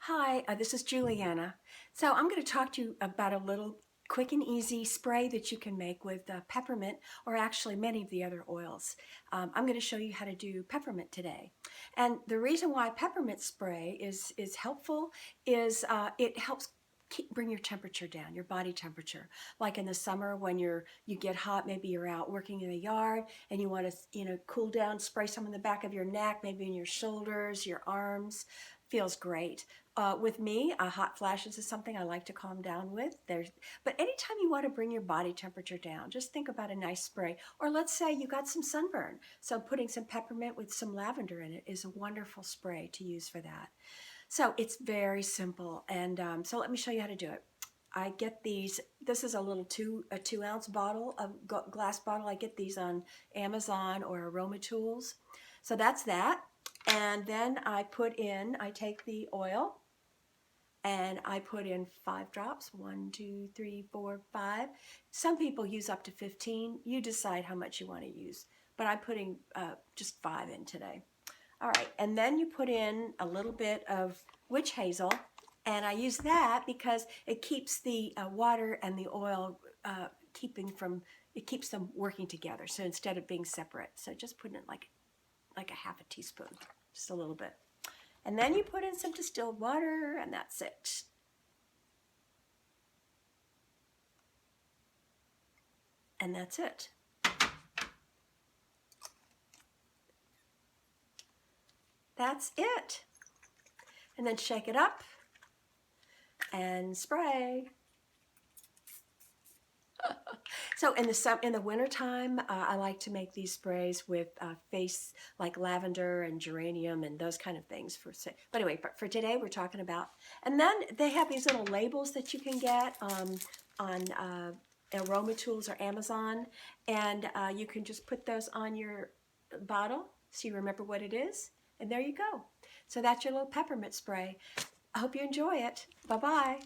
Hi, this is Juliana. So I'm going to talk to you about a little quick and easy spray that you can make with peppermint, or actually many of the other oils. I'm going to show you how to do peppermint today. And the reason why peppermint spray is helpful is it helps bring your temperature down, your body temperature. Like in the summer when you get hot, maybe you're out working in the yard and you want to cool down, spray some in the back of your neck, maybe in your shoulders, your arms. Feels great. With me, hot flashes is something I like to calm down with. But anytime you want to bring your body temperature down, just think about a nice spray. Or let's say you got some sunburn, so putting some peppermint with some lavender in it is a wonderful spray to use for that. So it's very simple, and so let me show you how to do it. I get these. This is a little 2-ounce bottle, a glass bottle. I get these on Amazon or Aroma Tools. So that's that. And then I take the oil and I put in 5 drops. 1, 2, 3, 4, 5. Some people use up to 15. You decide how much you want to use. But I'm putting just 5 in today. All right, and then you put in a little bit of witch hazel, and I use that because it keeps the water and the oil it keeps them working together. So instead of being separate, so just put in like a half a teaspoon, just a little bit. And then you put in some distilled water, and that's it. And that's it. That's it. And then shake it up and spray. So in the wintertime, I like to make these sprays with face like lavender and geranium and those kind of things. But anyway, for today we're talking about, and then they have these little labels that you can get on Aroma Tools or Amazon, and you can just put those on your bottle so you remember what it is, and there you go. So that's your little peppermint spray. I hope you enjoy it. Bye-bye.